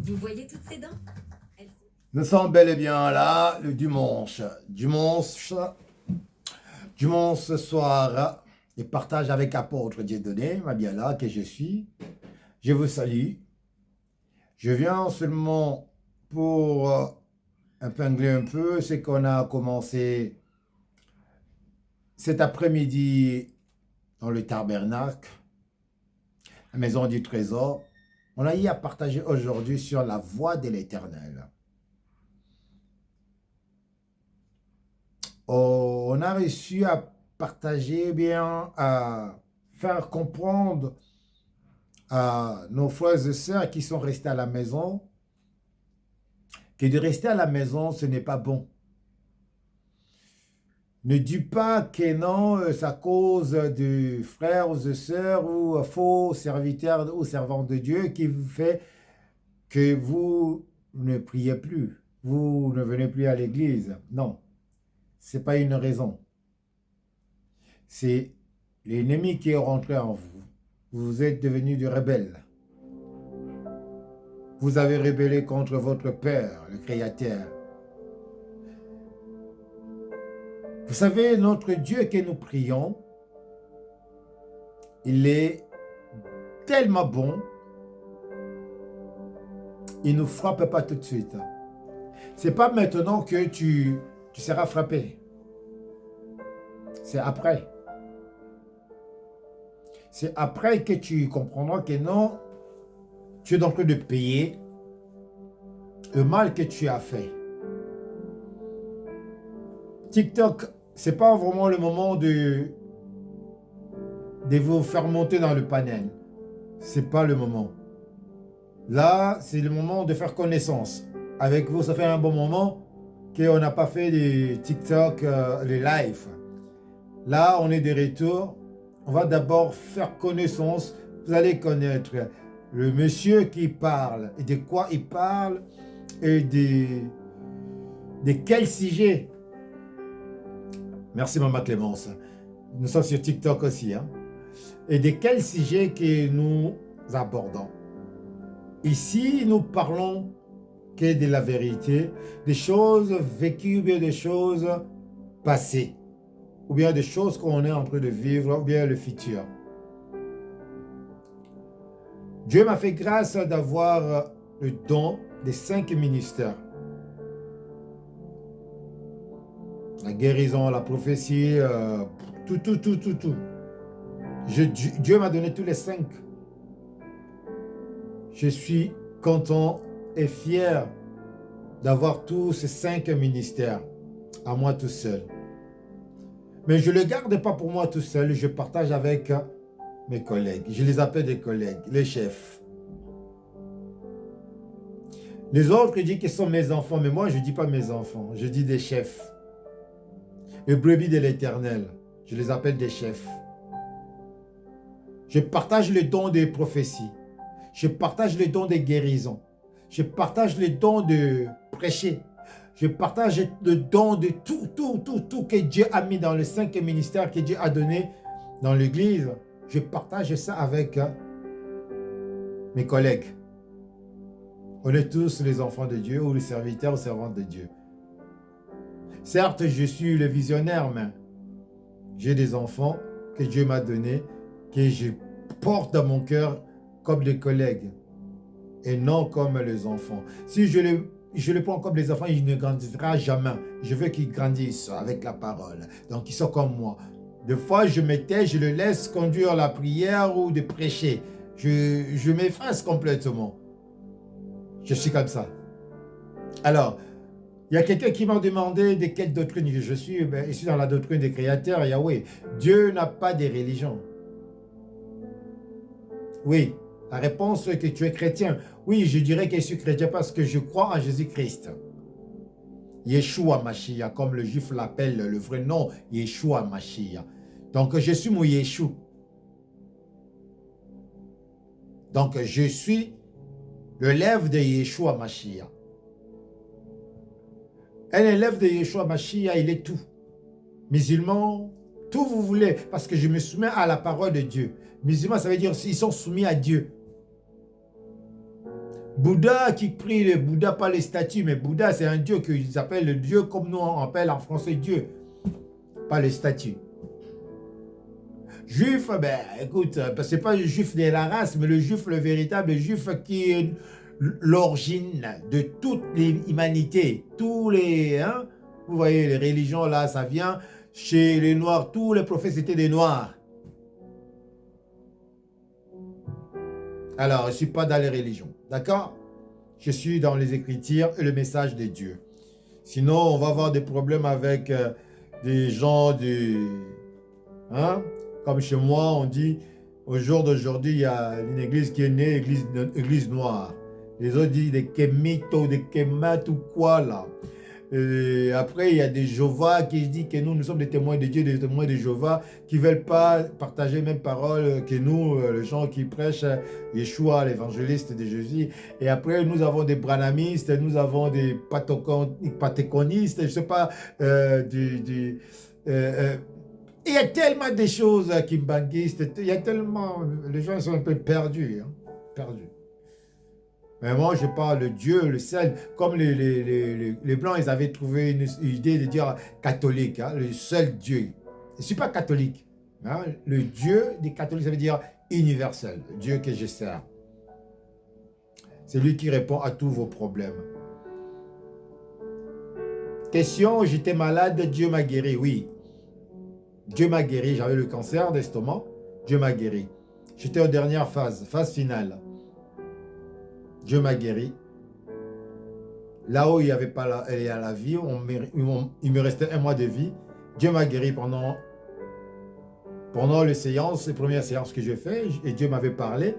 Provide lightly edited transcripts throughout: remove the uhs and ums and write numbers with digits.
Vous voyez toutes ces dents? Elles- Nous sommes bel et bien là, le dimanche. Dimanche ce soir, et partage avec apôtre Dieudonné, ma bien là, que je suis. Je vous salue. Je viens seulement pour épingler un peu ce qu'on a commencé cet après-midi dans le tabernacle, la maison du trésor. On a eu à partager aujourd'hui sur la voie de l'Éternel. On a réussi à partager, bien, à faire comprendre à nos frères et sœurs qui sont restés à la maison que de rester à la maison, ce n'est pas bon. Ne dis pas que non, c'est à cause de frères ou de sœurs ou faux serviteurs ou servants de Dieu qui vous fait que vous ne priez plus, vous ne venez plus à l'église. Non, ce n'est pas une raison. C'est l'ennemi qui est rentré en vous. Vous êtes devenu des rebelles. Vous avez rébellé contre votre Père, le Créateur. Vous savez, notre Dieu que nous prions, il est tellement bon, il ne nous frappe pas tout de suite. Ce n'est pas maintenant que tu seras frappé. C'est après. C'est après que tu comprendras que non, tu es en train de payer le mal que tu as fait. TikTok, ce n'est pas vraiment le moment de vous faire monter dans le panel. Ce n'est pas le moment. Là, c'est le moment de faire connaissance. Avec vous, ça fait un bon moment qu'on n'a pas fait des TikTok, les lives. Là, on est de retour. On va d'abord faire connaissance. Vous allez connaître le monsieur qui parle et de quoi il parle et de quel sujet. Merci Maman Clémence. Nous sommes sur TikTok aussi. Et de quel sujet que nous abordons. Ici, nous parlons que de la vérité, des choses vécues, ou bien des choses passées, ou bien des choses qu'on est en train de vivre, ou bien le futur. Dieu m'a fait grâce d'avoir le don des 5 ministères. La guérison, la prophétie, tout. Dieu m'a donné tous les 5. Je suis content et fier d'avoir tous ces 5 ministères à moi tout seul. Mais je ne le garde pas pour moi tout seul, je partage avec mes collègues. Je les appelle des collègues, les chefs. Les autres disent qu'ils sont mes enfants, mais moi je ne dis pas mes enfants, je dis des chefs. Les brebis de l'Éternel, je les appelle des chefs. Je partage le don des prophéties. Je partage le don des guérisons. Je partage le don de prêcher. Je partage le don de tout que Dieu a mis dans les 5 ministères que Dieu a donné dans l'église. Je partage ça avec mes collègues. On est tous les enfants de Dieu ou les serviteurs ou servantes de Dieu. Certes, je suis le visionnaire, mais j'ai des enfants que Dieu m'a donnés, que je porte dans mon cœur comme des collègues et non comme les enfants. Si je le prends comme les enfants, il ne grandira jamais. Je veux qu'ils grandissent avec la parole. Donc, ils sont comme moi. Des fois, je me tais, je le laisse conduire la prière ou de prêcher. Je m'efface complètement. Je suis comme ça. Alors, il y a quelqu'un qui m'a demandé de quelle doctrine je suis. Je suis dans la doctrine des créateurs, Yahweh. Dieu n'a pas de religion. Oui, la réponse est que tu es chrétien. Oui, je dirais que je suis chrétien parce que je crois en Jésus-Christ. Yeshua Mashiach, comme le juif l'appelle, le vrai nom, Yeshua Mashiach. Donc, je suis mon Yeshua. Donc, je suis l'élève de Yeshua Mashiach. Un élève de Yeshua Mashiach, il est tout. Musulman, tout vous voulez, parce que je me soumets à la parole de Dieu. Musulman, ça veut dire qu'ils sont soumis à Dieu. Bouddha qui prie, le Bouddha, pas les statues, mais Bouddha, c'est un Dieu qu'ils appellent le Dieu comme nous on appelle en français Dieu, pas les statues. Juif, ben écoute, c'est pas le juif de la race, mais le juif, le véritable juif qui est l'origine de toute l'humanité. Tous les, hein, vous voyez, les religions là, ça vient chez les Noirs. Tous les prophètes étaient des Noirs. Alors, je ne suis pas dans les religions, d'accord? Je suis dans les Écritures et le message de Dieu. Sinon, on va avoir des problèmes avec des gens hein? Comme chez moi, on dit, au jour d'aujourd'hui, il y a une église qui est née, église noire. Les autres disent des kémitos, des kémat ou quoi là. Et après, il y a des Jéhovah qui disent que nous sommes des témoins de Dieu, des témoins de Jéhovah, qui ne veulent pas partager les mêmes paroles que nous, les gens qui prêchent Yeshua, l'évangéliste de Jésus. Et après, nous avons des branamistes, nous avons des patéconistes, je ne sais pas, il y a tellement de choses qui me banquisent, il y a tellement, les gens sont un peu perdus, hein, perdus. Mais moi, je parle de Dieu, le seul, comme les Blancs, ils avaient trouvé une idée de dire catholique, hein, le seul Dieu. Je ne suis pas catholique. Hein, le Dieu des catholiques, ça veut dire universel, Dieu que je sers. C'est lui qui répond à tous vos problèmes. Question, j'étais malade, Dieu m'a guéri, oui. Dieu m'a guéri, j'avais le cancer d'estomac, Dieu m'a guéri. J'étais en dernière phase finale. Dieu m'a guéri. Là où il n'y avait pas la vie, il me restait 1 mois de vie. Dieu m'a guéri pendant les premières séances que j'ai faites. Et Dieu m'avait parlé.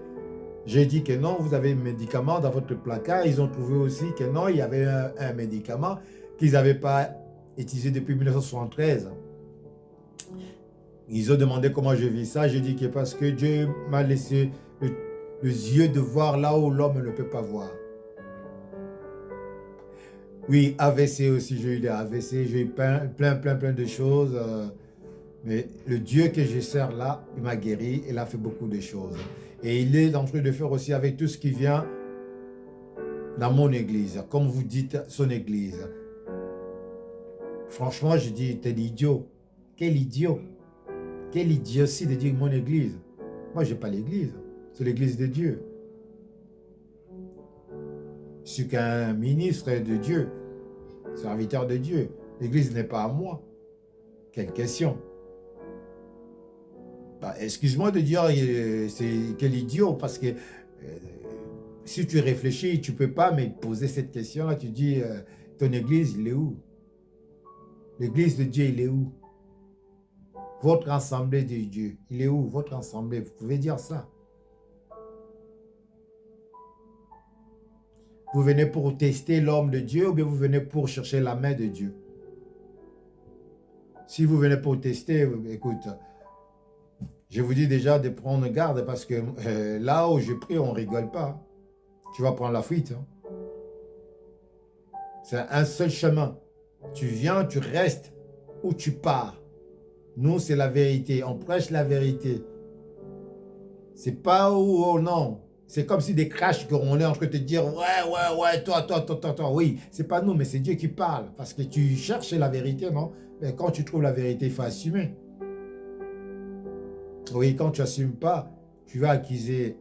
J'ai dit que non, vous avez un médicament dans votre placard. Ils ont trouvé aussi que non, il y avait un médicament qu'ils n'avaient pas utilisé depuis 1973. Ils ont demandé comment je vis ça. J'ai dit que parce que Dieu m'a laissé les yeux de voir là où l'homme ne peut pas voir. Oui, AVC aussi, j'ai eu des AVC, j'ai eu plein de choses. Mais le Dieu que je sers là, il m'a guéri, il a fait beaucoup de choses. Et il est en train de faire aussi avec tout ce qui vient dans mon église, comme vous dites, son église. Franchement, je dis, t'es l'idiot. Quel idiot. Quelle idiotie de dire mon église. Moi, je n'ai pas l'église. C'est l'église de Dieu. Je suis qu'un ministre de Dieu, serviteur de Dieu. L'église n'est pas à moi. Quelle question. Bah, excuse-moi de dire c'est quel idiot, parce que si tu réfléchis, tu ne peux pas me poser cette question-là. Tu dis, ton église, il est où? L'église de Dieu, il est où? Votre assemblée de Dieu, il est où? Votre assemblée, vous pouvez dire ça. Vous venez pour tester l'homme de Dieu ou bien vous venez pour chercher la main de Dieu? Si vous venez pour tester, écoute, je vous dis déjà de prendre garde parce que là où je prie, on ne rigole pas. Tu vas prendre la fuite. Hein. C'est un seul chemin. Tu viens, tu restes ou tu pars. Nous, c'est la vérité. On prêche la vérité. C'est pas où, oh non. C'est comme si des crashs qu'on est en train de te dire, ouais, toi. Oui, c'est pas nous, mais c'est Dieu qui parle. Parce que tu cherches la vérité, non? Mais quand tu trouves la vérité, il faut assumer. Oui, quand tu n'assumes pas, tu vas accuser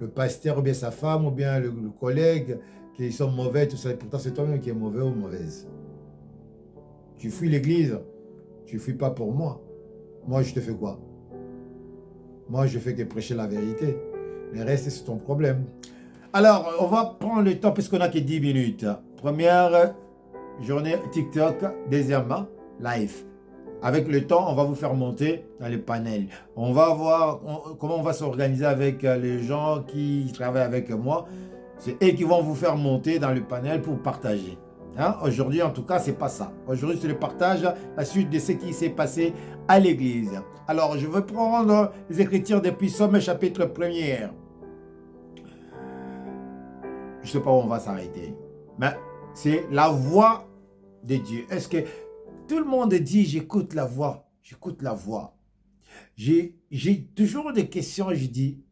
le pasteur ou bien sa femme ou bien le collègue qui sont mauvais, tout ça. Et pourtant, c'est toi-même qui es mauvais ou mauvaise. Tu fuis l'église, tu ne fuis pas pour moi. Moi, je te fais quoi? Moi, je fais que prêcher la vérité. Le reste, c'est ton problème. Alors, on va prendre le temps puisqu'on n'a que 10 minutes. Première journée TikTok, deuxièmement, live. Avec le temps, on va vous faire monter dans les panels. On va voir comment on va s'organiser avec les gens qui travaillent avec moi. C'est eux qui vont vous faire monter dans le panel pour partager. Hein? Aujourd'hui, en tout cas, c'est pas ça. Aujourd'hui, c'est le partage, la suite de ce qui s'est passé à l'église. Alors, je vais prendre les Écritures depuis Somme, chapitre 1er. Je ne sais pas où on va s'arrêter. Mais c'est la voix de Dieu. Est-ce que tout le monde dit, j'écoute la voix, j'écoute la voix. J'ai toujours des questions, je dis,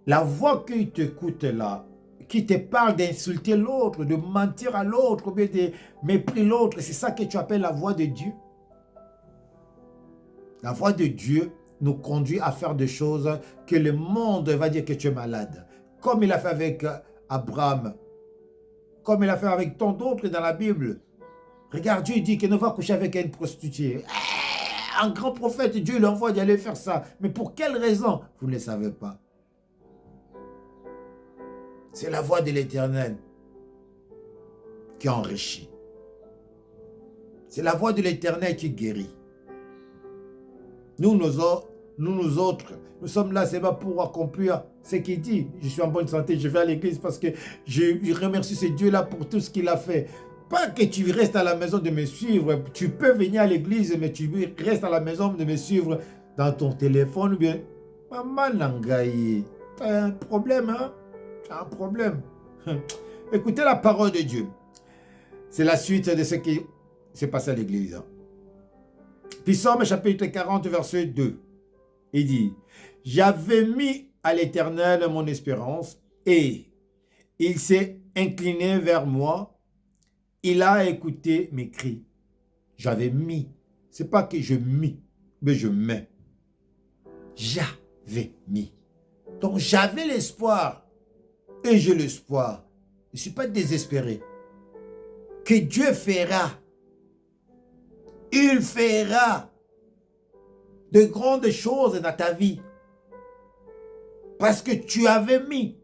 la voix que tu écoutes là, qui te parle d'insulter l'autre, de mentir à l'autre, ou bien de mépriser l'autre, c'est ça que tu appelles la voix de Dieu? La voix de Dieu nous conduit à faire des choses que le monde va dire que tu es malade. Comme il a fait avec Abraham, comme il a fait avec tant d'autres dans la Bible. Regarde, Dieu dit qu'il ne va coucher avec une prostituée. Un grand prophète, Dieu l'envoie d'aller faire ça. Mais pour quelle raison? Vous ne le savez pas. C'est la voix de l'Éternel qui enrichit. C'est la voix de l'Éternel qui guérit. Nous autres, nous sommes là, c'est pas pour accomplir ce qu'il dit. Je suis en bonne santé, je vais à l'église parce que je remercie ce Dieu-là pour tout ce qu'il a fait. Pas que tu restes à la maison de me suivre. Tu peux venir à l'église, mais tu restes à la maison de me suivre dans ton téléphone ou bien... Maman Nangaï, t'as un problème, hein? T'as un problème. Écoutez la parole de Dieu. C'est la suite de ce qui s'est passé à l'église. Psaume chapitre 40, verset 2. Il dit, « J'avais mis à l'Éternel mon espérance et il s'est incliné vers moi. Il a écouté mes cris. » J'avais mis. C'est pas que je mis, mais je mets. J'avais mis. Donc j'avais l'espoir et j'ai l'espoir. Je ne suis pas désespéré. Que Dieu fera. Il fera de grandes choses dans ta vie. Parce que tu avais mis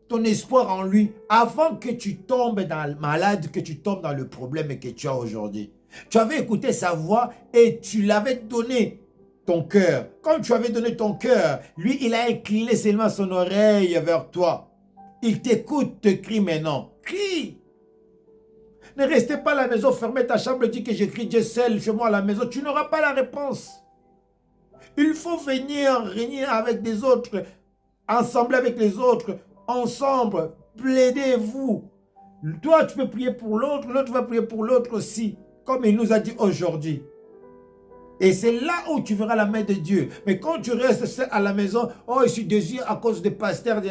ton espoir en lui avant que tu tombes dans le malade, que tu tombes dans le problème que tu as aujourd'hui. Tu avais écouté sa voix et tu l'avais donné ton cœur. Comme tu avais donné ton cœur, lui, il a incliné seulement son oreille vers toi. Il t'écoute, te crie maintenant. Crie! Ne restez pas à la maison, fermez ta chambre, dis que j'écris Dieu seul chez moi à la maison. Tu n'auras pas la réponse. Il faut venir régner avec des autres, ensemble avec les autres, ensemble, plaidez-vous. Toi, tu peux prier pour l'autre, l'autre va prier pour l'autre aussi, comme il nous a dit aujourd'hui. Et c'est là où tu verras la main de Dieu. Mais quand tu restes seul à la maison, oh, je suis déçu à cause des pasteurs,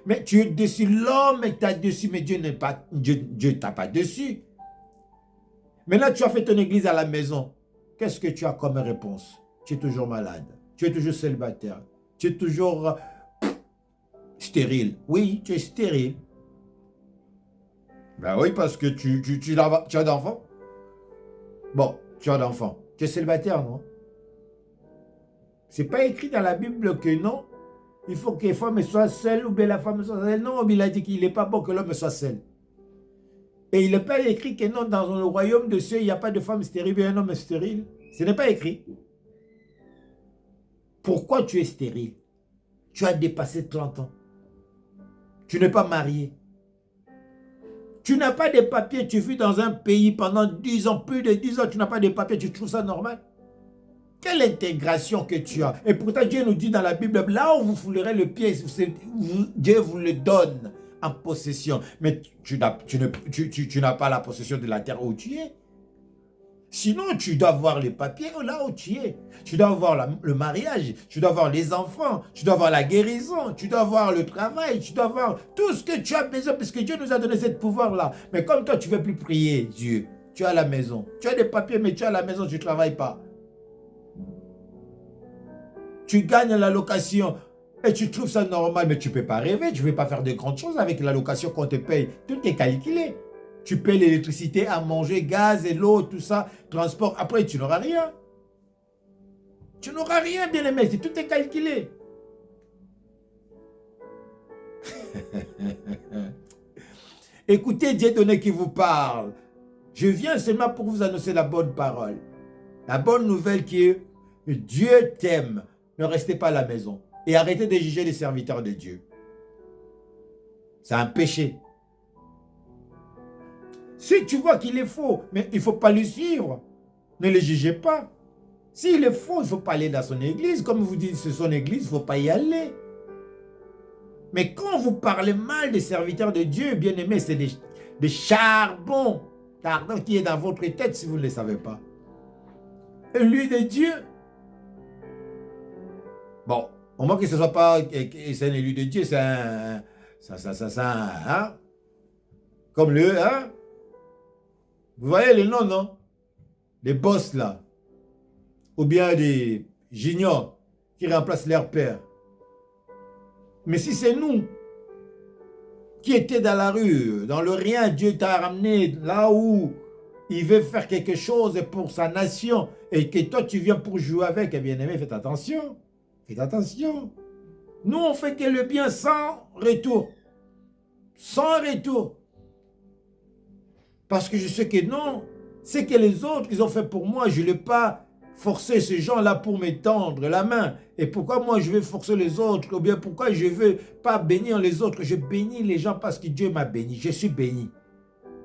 mais tu es déçu, l'homme est dessus, mais Dieu n'est pas, Dieu t'a pas dessus. Maintenant, tu as fait ton église à la maison. Qu'est-ce que tu as comme réponse? Tu es toujours malade. Tu es toujours célibataire. Tu es toujours stérile. Oui, tu es stérile. Ben oui, parce que tu as d'enfants. Bon, tu as d'enfants. Tu es célibataire, non? C'est pas écrit dans la Bible que non. Il faut que la femme soit seule ou bien la femme soit seule. Non, il a dit qu'il n'est pas bon que l'homme soit seul. Et il n'est pas écrit que non, dans le royaume de Dieu, il n'y a pas de femme stérile et un homme stérile. Ce n'est pas écrit. Pourquoi tu es stérile? Tu as dépassé 30 ans. Tu n'es pas marié. Tu n'as pas de papiers, tu vis dans un pays pendant 10 ans, plus de 10 ans, tu n'as pas de papiers, tu trouves ça normal? Quelle intégration que tu as? Et pourtant, Dieu nous dit dans la Bible, là où vous foulerez le pied, Dieu vous le donne en possession. Mais tu n'as pas la possession de la terre où tu es. Sinon, tu dois avoir les papiers là où tu es. Tu dois avoir le mariage, tu dois avoir les enfants, tu dois avoir la guérison, tu dois avoir le travail, tu dois avoir tout ce que tu as besoin parce que Dieu nous a donné ce pouvoir-là. Mais comme toi, tu ne veux plus prier Dieu, tu es à la maison. Tu as des papiers, mais tu es à la maison, tu ne travailles pas. Tu gagnes l'allocation et tu trouves ça normal, mais tu ne peux pas rêver, tu ne peux pas faire de grandes choses avec l'allocation qu'on te paye. Tout est calculé. Tu payes l'électricité, à manger, gaz et l'eau, tout ça, transport. Après, tu n'auras rien. Tu n'auras rien, bien aimé. Tout est calculé. Écoutez Dieu donné qui vous parle. Je viens seulement pour vous annoncer la bonne parole. La bonne nouvelle qui est Dieu t'aime. Ne restez pas à la maison. Et arrêtez de juger les serviteurs de Dieu. C'est un péché. Si tu vois qu'il est faux, mais il ne faut pas le suivre. Ne le jugez pas. S'il est faux, il ne faut pas aller dans son église. Comme vous dites, c'est son église, il ne faut pas y aller. Mais quand vous parlez mal des serviteurs de Dieu, bien aimé, c'est des charbons ardents qui est dans votre tête si vous ne le savez pas. Et lui de Dieu. Bon, au moins que ce ne soit pas c'est un élu de Dieu, c'est hein? Comme hein? Vous voyez les noms, non? Les boss, là. Ou bien des juniors qui remplacent leur père. Mais si c'est nous qui étaient dans la rue, dans le rien, Dieu t'a ramené là où il veut faire quelque chose pour sa nation et que toi tu viens pour jouer avec, eh bien aimé, faites attention. Faites attention. Nous, on fait que le bien sans retour. Sans retour. Parce que je sais que non, c'est que les autres, ils ont fait pour moi, je ne l'ai pas forcer ces gens-là pour me tendre la main. Et pourquoi moi je vais forcer les autres? Ou bien pourquoi je ne veux pas bénir les autres? Je bénis les gens parce que Dieu m'a béni. Je suis béni.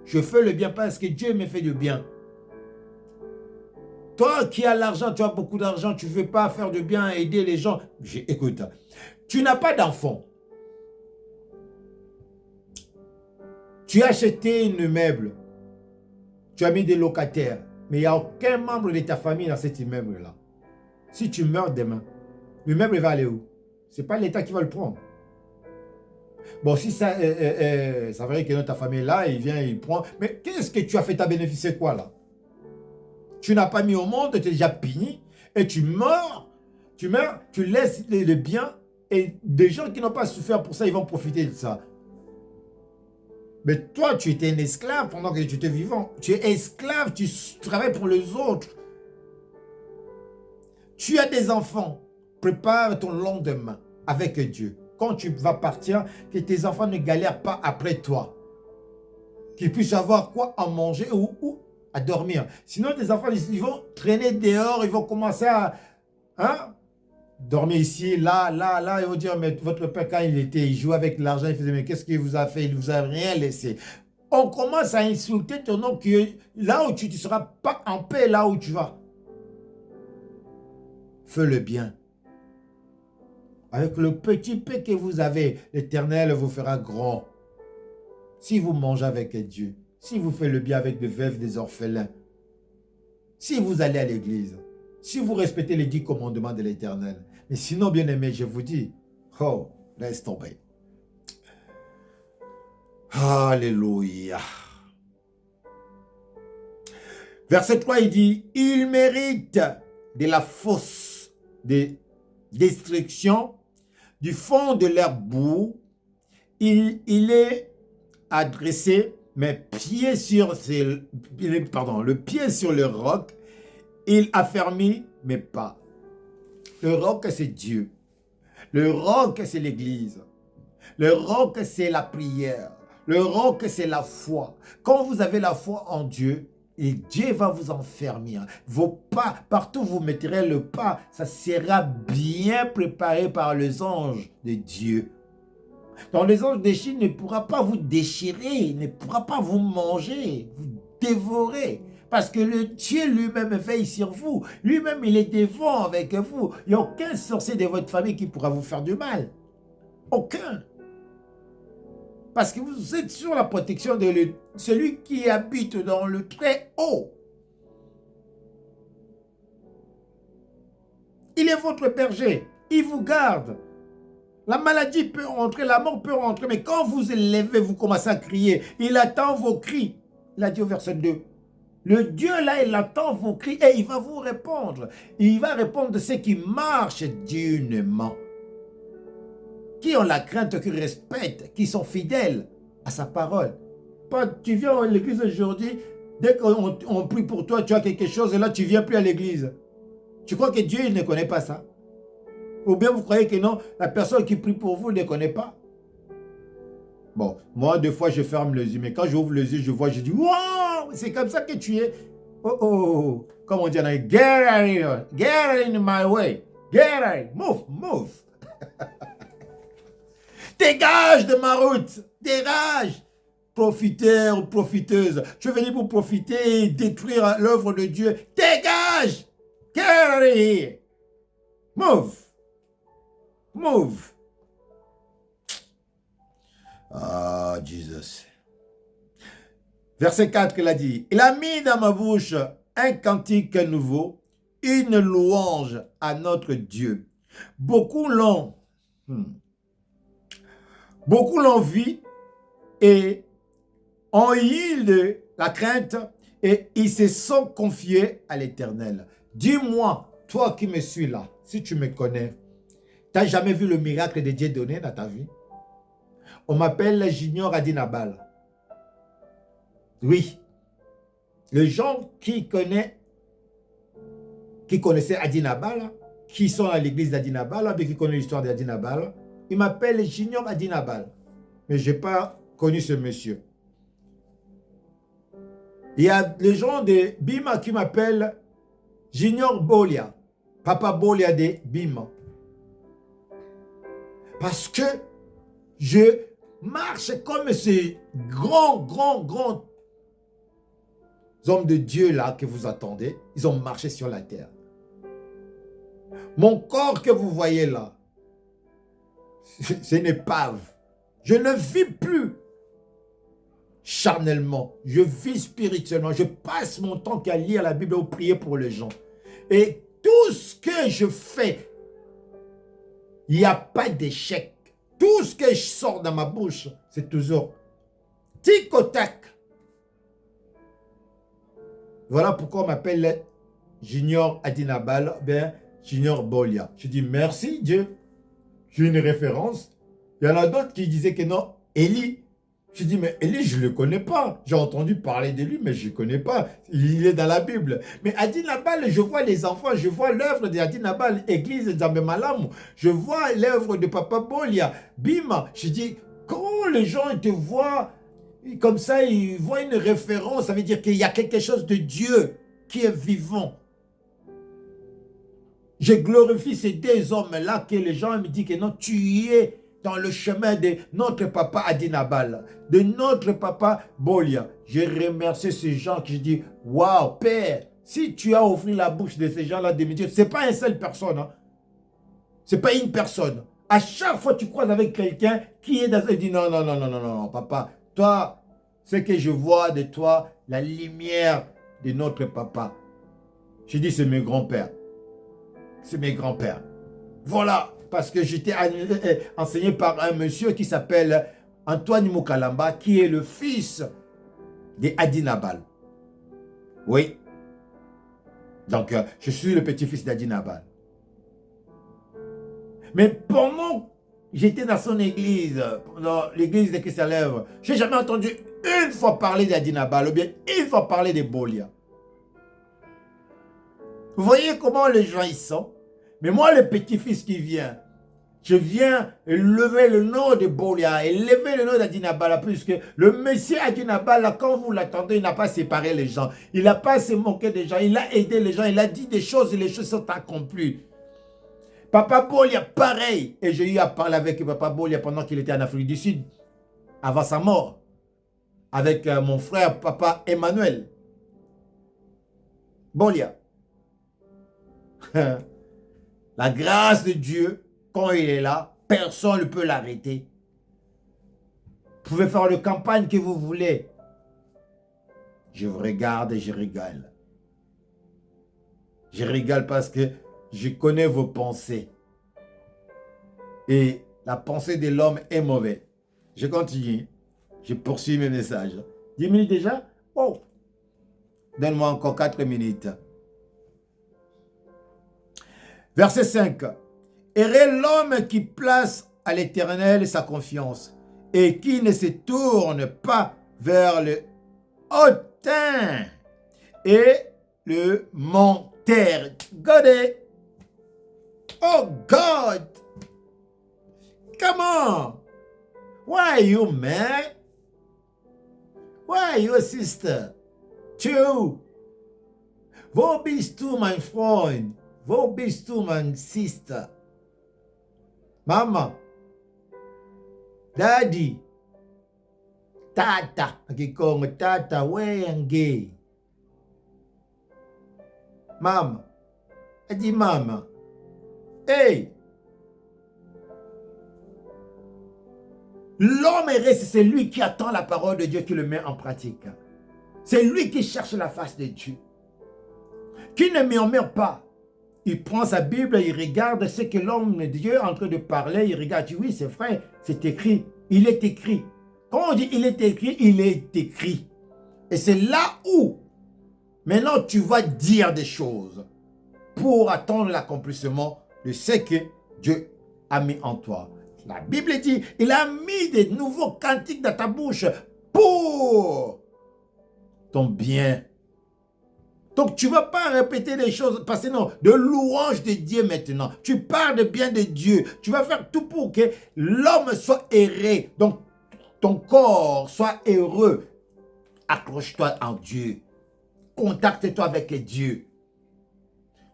Je fais le bien parce que Dieu me fait du bien. Toi qui as l'argent, tu as beaucoup d'argent, tu ne veux pas faire du bien, aider les gens. Écoute, tu n'as pas d'enfant. Tu as acheté une meuble. Tu as mis des locataires. Mais il n'y a aucun membre de ta famille dans cet immeuble-là. Si tu meurs demain, l'immeuble va aller où? Ce n'est pas l'État qui va le prendre. Bon, si ça vrai que ta famille est là, il vient, il prend. Mais qu'est-ce que tu as fait? Tu as bénéficié quoi là? Tu n'as pas mis au monde, tu es déjà puni, et tu meurs, tu laisses le bien, et des gens qui n'ont pas souffert pour ça, ils vont profiter de ça. Mais toi, tu étais un esclave pendant que tu étais vivant. Tu es esclave, tu travailles pour les autres. Tu as des enfants. Prépare ton lendemain avec Dieu. Quand tu vas partir, que tes enfants ne galèrent pas après toi. Qu'ils puissent avoir quoi à manger ou à dormir. Sinon, tes enfants, ils vont traîner dehors, ils vont commencer à dormir ici, là, ils vont dire, mais votre père, quand il jouait avec l'argent, il faisait, mais qu'est-ce qu'il vous a fait? Il ne vous a rien laissé. On commence à insulter ton nom, que là où tu ne seras pas en paix, là où tu vas. Fais le bien. Avec le petit peu que vous avez, l'Éternel vous fera grand. Si vous mangez avec Dieu, si vous faites le bien avec des veuves, des orphelins, si vous allez à l'église, si vous respectez les 10 commandements de l'Éternel. Mais sinon, bien aimé, je vous dis, oh, laisse tomber. Alléluia. Verset 3, il dit, il mérite de la fosse de destruction du fond de leur boue. Il est adressé, mais le pied sur le roc. Il affermit mes pas. Le roc, c'est Dieu. Le roc, c'est l'Église. Le roc, c'est la prière. Le roc, c'est la foi. Quand vous avez la foi en Dieu, et Dieu va vous enfermer. Vos pas, partout où vous mettrez le pas, ça sera bien préparé par les anges de Dieu. Donc les anges de Chine ne pourra pas vous déchirer, ne pourra pas vous manger, vous dévorer. Parce que le Dieu lui-même veille sur vous. Lui-même, il est devant avec vous. Il n'y a aucun sorcier de votre famille qui pourra vous faire du mal. Aucun. Parce que vous êtes sur la protection de celui qui habite dans le très haut. Il est votre berger. Il vous garde. La maladie peut rentrer, la mort peut rentrer. Mais quand vous élevez, vous commencez à crier. Il attend vos cris. Il a dit au verset 2. Le Dieu là, il attend vos cris et il va vous répondre. Il va répondre de ceux qui marchent dignement. Qui ont la crainte, qui respectent, qui sont fidèles à sa parole. Pas, tu viens à l'église aujourd'hui, dès qu'on prie pour toi, tu as quelque chose et là tu ne viens plus à l'église. Tu crois que Dieu il ne connaît pas ça? Ou bien vous croyez que non, la personne qui prie pour vous ne connaît pas? Bon, moi des fois je ferme les yeux, mais quand j'ouvre les yeux, je vois, je dis, wow, c'est comme ça que tu es. Oh, oh, comme on dit, get in my way, get in, move. Dégage de ma route, dégage. Profiteur ou profiteuse, tu es venu pour profiter et détruire l'œuvre de Dieu. Dégage, get out of here. Move. Ah, Jesus. Verset 4, il a dit, il a mis dans ma bouche un cantique nouveau, une louange à notre Dieu. Beaucoup l'ont Beaucoup l'ont vu et ont eu de la crainte et ils se sont confiés à l'Éternel. Dis-moi, toi qui me suis là, si tu me connais, tu n'as jamais vu le miracle de Dieu donné dans ta vie? On m'appelle Junior Adinabal. Oui. Les gens qui connaissaient Adinabal, qui sont à l'église d'Adinabal, qui connaissent l'histoire d'Adinabal, ils m'appellent Junior Adinabal. Mais je n'ai pas connu ce monsieur. Il y a les gens de Bima qui m'appellent Junior Bolia, Papa Bolia de Bima. Parce que je marche comme ces grands hommes de Dieu là que vous attendez. Ils ont marché sur la terre. Mon corps que vous voyez là, c'est une épave. Je ne vis plus charnellement, je vis spirituellement, je passe mon temps qu'à lire la Bible ou prier pour les gens. Et tout ce que je fais, il n'y a pas d'échec. Tout ce que je sors dans ma bouche, c'est toujours tic au tac. Voilà pourquoi on m'appelle Junior Adinabal, bien Junior Bolia. Je dis merci Dieu, j'ai une référence. Il y en a d'autres qui disaient que non, Élie. Je dis, mais Élie, je ne le connais pas. J'ai entendu parler de lui, mais je ne le connais pas. Il est dans la Bible. Mais Adinabal, je vois les enfants, je vois l'œuvre d'Adinabal, église d'Ambemalam. Je vois l'œuvre de Papa Bolia, Bima. Je dis, quand les gens te voient comme ça, ils voient une référence, ça veut dire qu'il y a quelque chose de Dieu qui est vivant. Je glorifie ces deux hommes-là que les gens me disent que non, tu es dans le chemin de notre papa Adinabal, de notre papa Bolia. Je remercie ces gens qui disent, waouh, Père, si tu as ouvert la bouche de ces gens-là de me dire, ce n'est pas une seule personne, hein. Ce n'est pas une personne. À chaque fois que tu croises avec quelqu'un qui est dans... Il dit, non, non, non, non, non, non, papa, toi, ce que je vois de toi, la lumière de notre papa. Je dis, c'est mes grands-pères. C'est mes grands-pères. Voilà. Parce que j'étais enseigné par un monsieur qui s'appelle Antoine Moukalamba, qui est le fils de Adinabal. Oui. Donc, je suis le petit-fils d'Adinabal. Mais pendant que j'étais dans son église, dans l'église de Christ-Lèvre, je n'ai jamais entendu une fois parler d'Adinabal ou bien une fois parler de Bolia. Vous voyez comment les gens y sont? Mais moi, le petit-fils qui vient, je viens lever le nom de Bolia et lever le nom d'Adinabala, puisque le Messie Adinabala, quand vous l'attendez, il n'a pas séparé les gens. Il n'a pas se moqué des gens. Il a aidé les gens. Il a dit des choses et les choses sont accomplies. Papa Bolia, pareil. Et j'ai eu à parler avec Papa Bolia pendant qu'il était en Afrique du Sud, avant sa mort, avec mon frère, Papa Emmanuel. Bolia. La grâce de Dieu, quand il est là, personne ne peut l'arrêter. Vous pouvez faire la campagne que vous voulez. Je vous regarde et je rigole. Je rigole parce que je connais vos pensées. Et la pensée de l'homme est mauvaise. Je continue. Je poursuis mes messages. 10 minutes déjà? Oh! Donne-moi encore 4 minutes. Verset 5. Heureux l'homme qui place à l'Éternel sa confiance et qui ne se tourne pas vers le hautain et le menteur. God, oh God, come on. Why are you mad? Why are you sister? Two. Wo bist du, mein Freund? Wo bist du, mein Sister? Mama, Daddy, Tata, Kikongo, Tata, Wenge. Mama, elle dit Mama, hey! L'homme reste, c'est lui qui attend la parole de Dieu, qui le met en pratique. C'est lui qui cherche la face de Dieu. Qui ne murmure pas. Il prend sa Bible, il regarde ce que l'homme de Dieu est en train de parler, il regarde, il dit oui, c'est vrai, c'est écrit. Il est écrit. Quand on dit il est écrit, il est écrit. Et c'est là où, maintenant, tu vas dire des choses pour attendre l'accomplissement de ce que Dieu a mis en toi. La Bible dit, il a mis des nouveaux cantiques dans ta bouche pour ton bien. Donc, tu ne vas pas répéter les choses, parce que non, de louange de Dieu maintenant. Tu parles de bien de Dieu. Tu vas faire tout pour que l'homme soit erré. Donc, ton corps soit heureux. Accroche-toi en Dieu. Contacte-toi avec Dieu.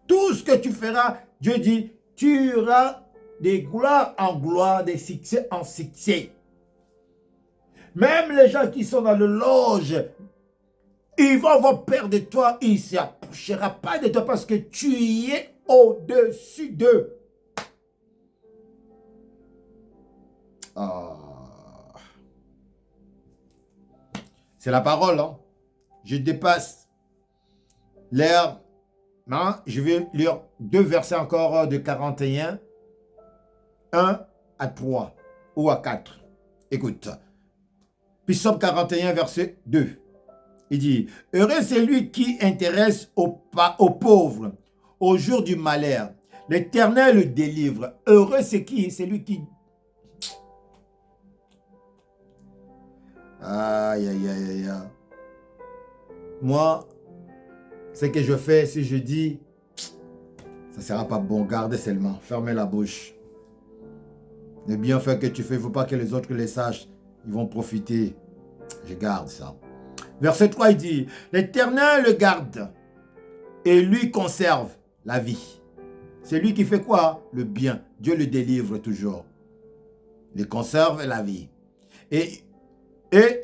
Tout ce que tu feras, Dieu dit, tu iras de gloire en gloire, de succès en succès. Même les gens qui sont dans le loge, ils vont avoir peur de toi, ils ne s'approcheront pas de toi parce que tu y es au-dessus d'eux. C'est la parole, hein? Je dépasse l'heure. Hein? Je vais lire 2 versets encore de 41. 1 à 3 ou à 4. Écoute. Psaume 41, verset 2. Il dit, heureux c'est lui qui intéresse aux pauvres au jour du malheur. L'Éternel le délivre. Heureux c'est qui? C'est lui qui... Aïe, aïe, aïe, aïe. Moi, ce que je fais, si je dis, ça ne sera pas bon, gardez seulement, fermez la bouche. Les bienfaits que tu fais, il ne faut pas que les autres les sachent. Ils vont profiter. Je garde ça. Verset 3, il dit, l'Éternel le garde et lui conserve la vie. C'est lui qui fait quoi? Le bien. Dieu le délivre toujours. Il conserve la vie. Et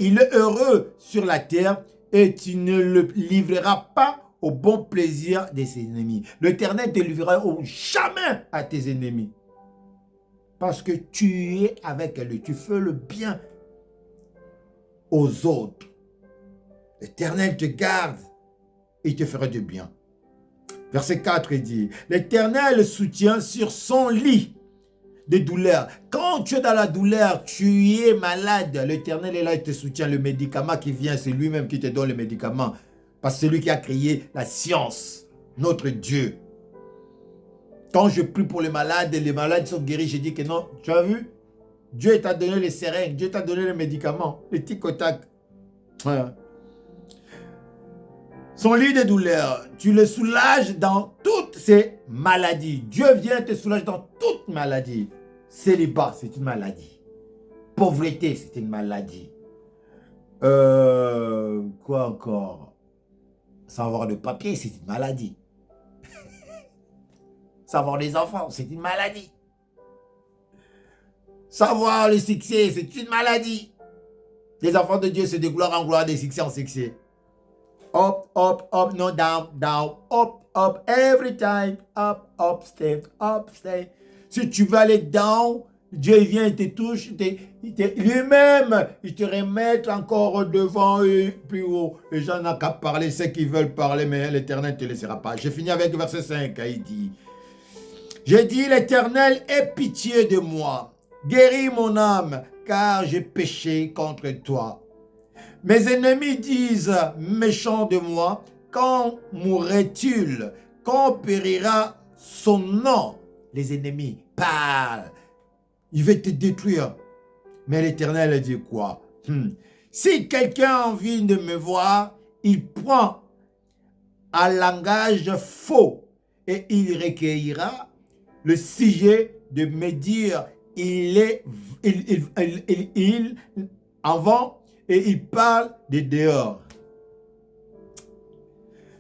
il est heureux sur la terre et tu ne le livreras pas au bon plaisir de ses ennemis. L'Éternel te livrera jamais à tes ennemis. Parce que tu es avec lui. Tu fais le bien aux autres. L'Éternel te garde et il te fera du bien. Verset 4, il dit, l'Éternel le soutient sur son lit de douleur. Quand tu es dans la douleur, tu es malade, l'Éternel est là, il te soutient. Le médicament qui vient, c'est lui-même qui te donne le médicament. Parce que c'est lui qui a créé la science, notre Dieu. Quand je prie pour les malades sont guéris, je dis que non, tu as vu? Dieu t'a donné les seringues, Dieu t'a donné les médicaments, les tic-au-tac. Son lit de douleur, tu le soulages dans toutes ses maladies. Dieu vient te soulager dans toute maladie. Célibat, c'est une maladie. Pauvreté, c'est une maladie. Quoi encore? Sans avoir de papier, c'est une maladie. Savoir des enfants, c'est une maladie. Savoir le succès, c'est une maladie. Les enfants de Dieu, c'est de gloire en gloire, de succès en succès. Up, up, up, no down, down, up, up, every time, up, up, step, up, step. Si tu veux aller down, Dieu vient, il te touche, lui-même, il te remet encore devant eux, plus haut. Les gens n'ont qu'à parler, ceux qui veulent parler, mais l'Éternel ne te laissera pas. Je finis avec verset 5, il dit, j'ai dit, l'Éternel, aie pitié de moi, guéris mon âme, car j'ai péché contre toi. Mes ennemis disent, méchant de moi, quand mourrait-il? Quand périra son nom? Les ennemis parlent. Il veut te détruire. Mais l'Éternel dit quoi? Si quelqu'un a envie de me voir, il prend un langage faux et il recueillera le sujet de me dire, avant, et il parle de dehors.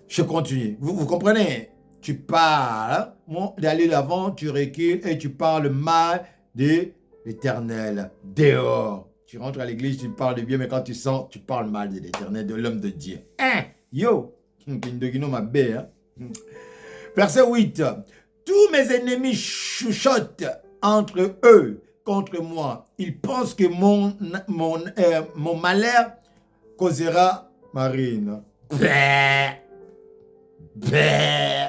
Je continue. Vous comprenez? Tu parles, d'aller d'avant, tu recules et tu parles mal de l'Éternel dehors. Tu rentres à l'église, tu parles de bien, mais quand tu sors, tu parles mal de l'Éternel, de l'homme de Dieu. Yo! Verset 8. Tous mes ennemis chuchotent entre eux contre moi. Ils pensent que mon malheur causera ma ruine. Bé. Bé.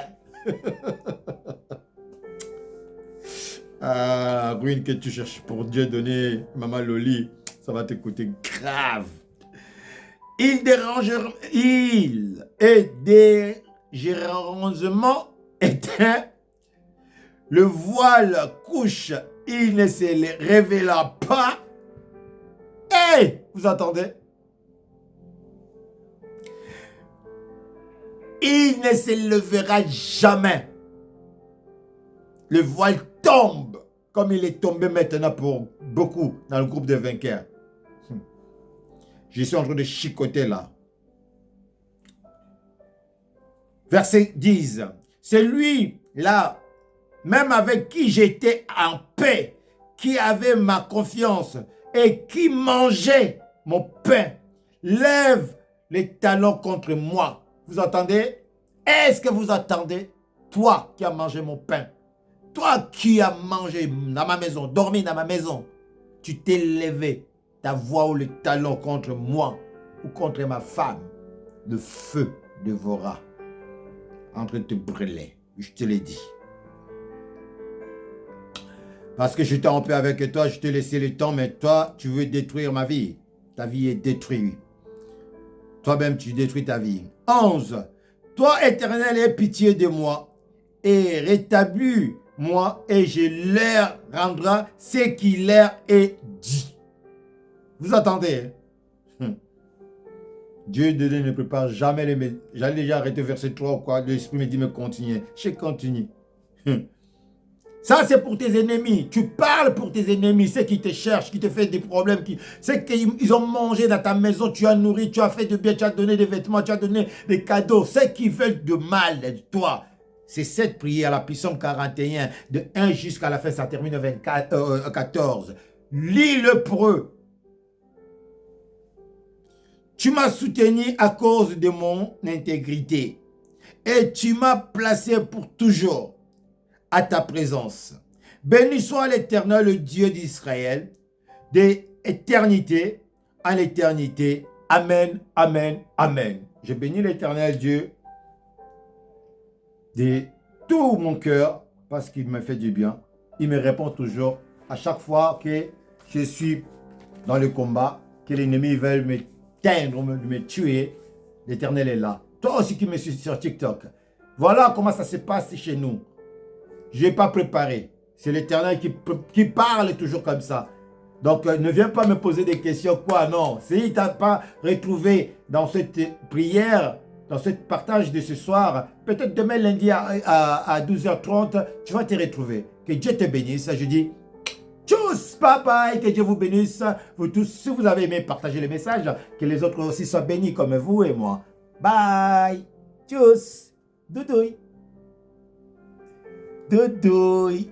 Ah, ruine que tu cherches pour Dieu donner, Maman Loli, ça va te coûter grave. Il est dangereusement éteint. Le voile couche, il ne se révéla pas. Hey, vous entendez? Il ne se levera jamais. Le voile tombe, comme il est tombé maintenant pour beaucoup dans le groupe de vainqueurs. Je suis en train de chicoter là. Verset 10. C'est lui là, même avec qui j'étais en paix, qui avait ma confiance et qui mangeait mon pain, lève les talons contre moi. Vous entendez? Est-ce que vous entendez? Toi qui as mangé mon pain, toi qui as mangé dans ma maison, dormi dans ma maison, tu t'es levé, ta voix ou le talon contre moi ou contre ma femme, le feu devora en train de te brûler. Je te l'ai dit. Parce que j'étais en paix avec toi, je t'ai laissé le temps, mais toi, tu veux détruire ma vie. Ta vie est détruite. Toi-même, tu détruis ta vie. 11. Toi, Éternel, aie pitié de moi et rétablis-moi et je leur rendrai ce qui leur est dit. Vous entendez? Dieu de Dieu ne prépare jamais les messages. J'allais déjà arrêter verset 3 ou quoi. L'Esprit me dit me continuer. Je continue. Ça, c'est pour tes ennemis. Tu parles pour tes ennemis, ceux qui te cherchent, qui te font des problèmes, ceux qu'ils ont mangé dans ta maison, tu as nourri, tu as fait de bien, tu as donné des vêtements, tu as donné des cadeaux. Ceux qui veulent de mal de toi. C'est cette prière, la puissance 41, de 1 jusqu'à la fin, ça termine 14. Lis-le pour eux. Tu m'as soutenu à cause de mon intégrité et tu m'as placé pour toujours à ta présence. Béni soit l'Éternel, le Dieu d'Israël, d'éternité en éternité. Amen, amen, amen. Je bénis l'Éternel Dieu de tout mon cœur parce qu'il me fait du bien. Il me répond toujours à chaque fois que je suis dans le combat, que l'ennemi veut me teindre, me tuer. L'Éternel est là. Toi aussi qui me suis sur TikTok. Voilà comment ça se passe chez nous. Je n'ai pas préparé. C'est l'Éternel qui parle toujours comme ça. Donc, ne viens pas me poser des questions. Quoi? Non. Si tu n'as pas retrouvé dans cette prière, dans ce partage de ce soir, peut-être demain lundi à 12h30, tu vas te retrouver. Que Dieu te bénisse. Je dis, tchuss, bye bye, que Dieu vous bénisse. Vous tous, si vous avez aimé partager le message, que les autres aussi soient bénis comme vous et moi. Bye. Tchuss. Doudouille. Doudouille.